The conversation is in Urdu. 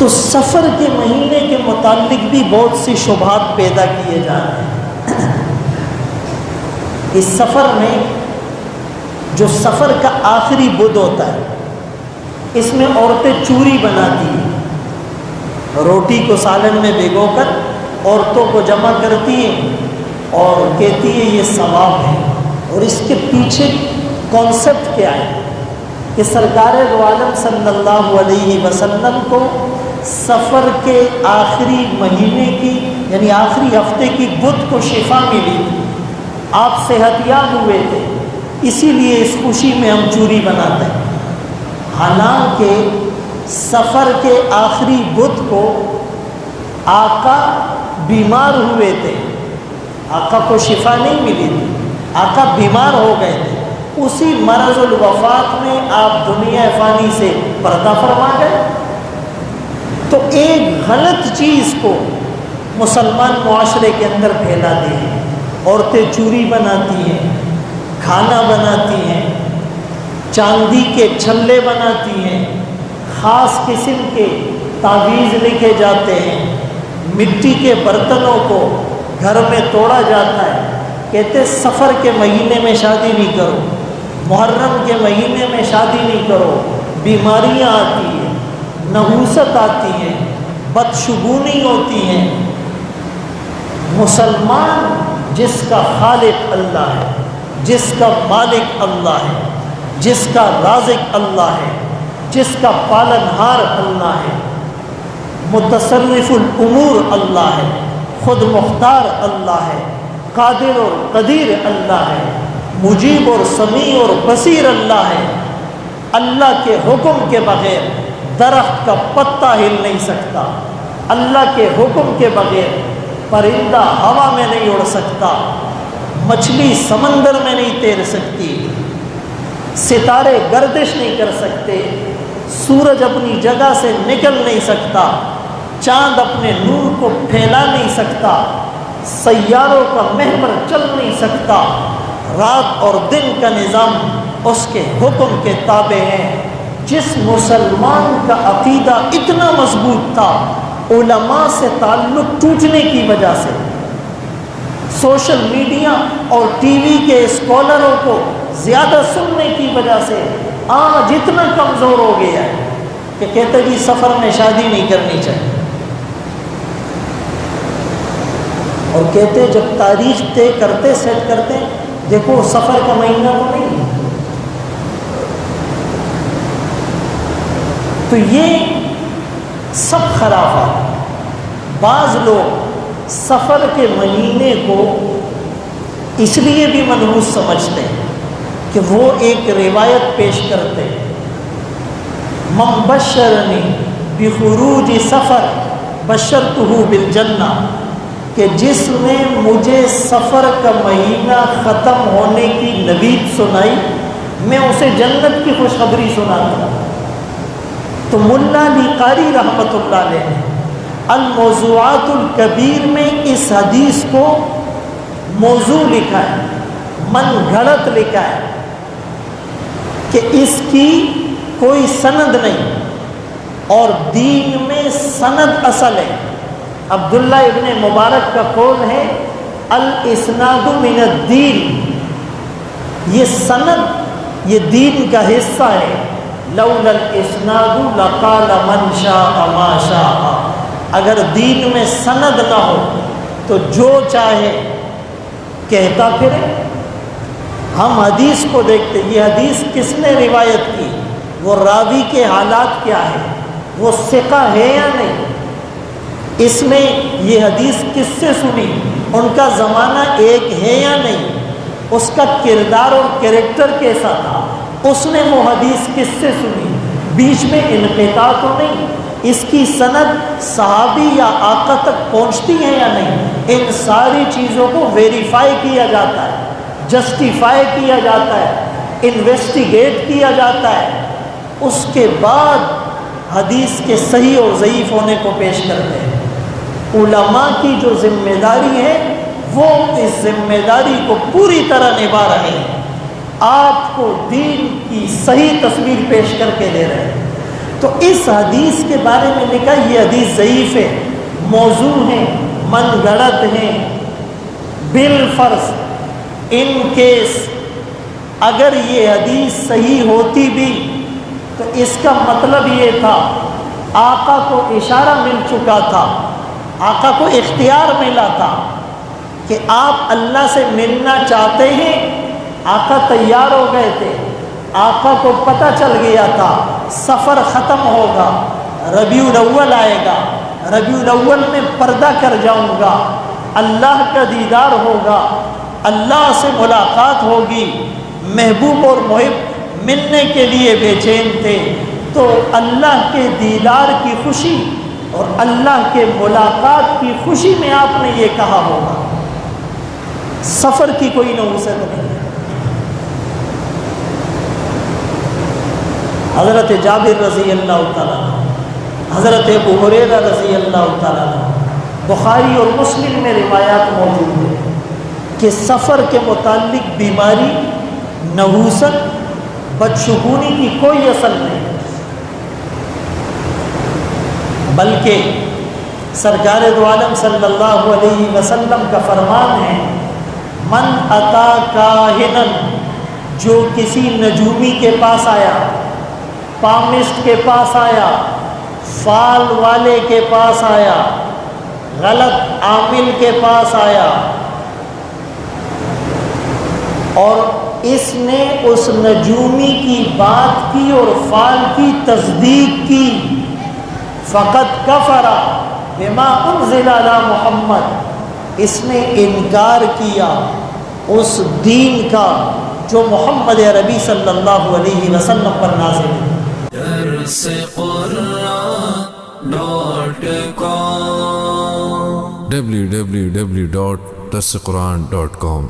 تو سفر کے مہینے کے متعلق بھی بہت سی شبہات پیدا کیے جا رہے ہیں۔ اس سفر میں جو سفر کا آخری بدھ ہوتا ہے، اس میں عورتیں چوری بناتی ہیں، روٹی کو سالن میں بھگو کر عورتوں کو جمع کرتی ہیں اور کہتی ہے یہ ثواب ہے۔ اور اس کے پیچھے کانسیپٹ کیا ہے کہ سرکار دو عالم صلی اللہ علیہ وسلم کو سفر کے آخری مہینے کی یعنی آخری ہفتے کی بدھ کو شفا ملی، آپ صحت یاب ہوئے تھے، اسی لیے اس خوشی میں ہم چوری بناتے ہیں۔ حالانکہ سفر کے آخری بدھ کو آقا بیمار ہوئے تھے، آقا کو شفا نہیں ملی تھی، آقا بیمار ہو گئے تھے، اسی مرض الوفات میں آپ دنیا فانی سے پردہ فرما گئے۔ تو ایک غلط چیز کو مسلمان معاشرے کے اندر پھیلا دی ہے، عورتیں چوری بناتی ہیں، کھانا بناتی ہیں، چاندی کے چھلے بناتی ہیں، خاص قسم کے تعویذ لکھے جاتے ہیں، مٹی کے برتنوں کو گھر میں توڑا جاتا ہے، کہتے سفر کے مہینے میں شادی نہیں کرو، محرم کے مہینے میں شادی نہیں کرو، بیماریاں آتی ہیں، نحوست آتی ہے، بدشگونی ہوتی ہے۔ مسلمان جس کا خالق اللہ ہے، جس کا مالک اللہ ہے، جس کا رازق اللہ ہے، جس کا پالنہار اللہ ہے، متصرف الامور اللہ ہے، خود مختار اللہ ہے، قادر اور قدیر اللہ ہے، مجیب اور سمیع اور بصیر اللہ ہے۔ اللہ کے حکم کے بغیر درخت کا پتا ہل نہیں سکتا، اللہ کے حکم کے بغیر پرندہ ہوا میں نہیں اڑ سکتا، مچھلی سمندر میں نہیں تیر سکتی، ستارے گردش نہیں کر سکتے، سورج اپنی جگہ سے نکل نہیں سکتا، چاند اپنے نور کو پھیلا نہیں سکتا، سیاروں کا محور چل نہیں سکتا، رات اور دن کا نظام اس کے حکم کے تابع ہے۔ جس مسلمان کا عقیدہ اتنا مضبوط تھا، علماء سے تعلق ٹوٹنے کی وجہ سے، سوشل میڈیا اور ٹی وی کے اسکالروں کو زیادہ سننے کی وجہ سے آج اتنا کمزور ہو گیا ہے کہ کہتے جی سفر میں شادی نہیں کرنی چاہیے، اور کہتے جب تاریخ طے کرتے سیٹ کرتے دیکھو سفر کا مہینہ تو نہیں ہے۔ تو یہ سب خرافات۔ بعض لوگ سفر کے مہینے کو اس لیے بھی منحوس سمجھتے ہیں کہ وہ ایک روایت پیش کرتے ہیں، من بشرنی بخروج سفر بشرتہ بالجنہ، کہ جس نے مجھے سفر کا مہینہ ختم ہونے کی نوید سنائی میں اسے جنت کی خوشخبری سناتا ہوں۔ تو ملا علی قاری رحمۃ اللہ علیہ نے الموضوعات الکبیر میں اس حدیث کو موضوع لکھا ہے، من گھڑت لکھا ہے کہ اس کی کوئی سند نہیں، اور دین میں سند اصل ہے۔ عبداللہ ابن مبارک کا قول ہے الاسناد من الدین، یہ سند یہ دین کا حصہ ہے۔ لولا الاسناد لقال من شاء ما شاء، اگر دین میں سند نہ ہو تو جو چاہے کہتا پھرے۔ ہم حدیث کو دیکھتے، یہ حدیث کس نے روایت کی، وہ راوی کے حالات کیا ہے، وہ ثقہ ہے یا نہیں، اس نے یہ حدیث کس سے سنی، ان کا زمانہ ایک ہے یا نہیں، اس کا کردار اور کریکٹر کیسا تھا، اس نے وہ حدیث کس سے سنی، بیچ میں انقطاع تو نہیں، اس کی سند صحابی یا آقا تک پہنچتی ہے یا نہیں، ان ساری چیزوں کو ویریفائی کیا جاتا ہے، جسٹیفائی کیا جاتا ہے، انویسٹیگیٹ کیا جاتا ہے، اس کے بعد حدیث کے صحیح اور ضعیف ہونے کو پیش کرتے ہیں۔ علماء کی جو ذمہ داری ہے وہ اس ذمہ داری کو پوری طرح نبھا رہے ہیں، آپ کو دین کی صحیح تصویر پیش کر کے دے رہے ہیں۔ تو اس حدیث کے بارے میں لکھا یہ حدیث ضعیف ہے، موضوع ہے، من گڑت ہے۔ بالفرض ان کیس اگر یہ حدیث صحیح ہوتی بھی تو اس کا مطلب یہ تھا آقا کو اشارہ مل چکا تھا، آقا کو اختیار ملا تھا کہ آپ اللہ سے ملنا چاہتے ہیں، آقا تیار ہو گئے تھے، آقا کو پتہ چل گیا تھا سفر ختم ہوگا، ربیع الاول آئے گا، ربیع الاول میں پردہ کر جاؤں گا، اللہ کا دیدار ہوگا، اللہ سے ملاقات ہوگی، محبوب اور محب ملنے کے لیے بے چین تھے۔ تو اللہ کے دیدار کی خوشی اور اللہ کے ملاقات کی خوشی میں آپ نے یہ کہا ہوگا، سفر کی کوئی نحوست نہیں ہے۔ حضرت جابر رضی اللہ تعالیٰ عنہ، حضرت ابو ہریرہ رضی اللہ تعالیٰ عنہ، بخاری اور مسلم میں روایات موجود ہیں کہ سفر کے متعلق بیماری، نحوست، بدشگونی کی کوئی اصل نہیں، بلکہ سرکار دو عالم صلی اللہ علیہ وسلم کا فرمان ہے، من اتا کاہنا، جو کسی نجومی کے پاس آیا، پامسٹ کے پاس آیا، فال والے کے پاس آیا، غلط عامل کے پاس آیا اور اس نے اس نجومی کی بات کی اور فال کی تصدیق کی، فقط کفر بما انزل علی محمد، اس نے انکار کیا اس دین کا جو محمد عربی صلی اللہ علیہ وسلم پر نازل ہے۔ www.darsequran.com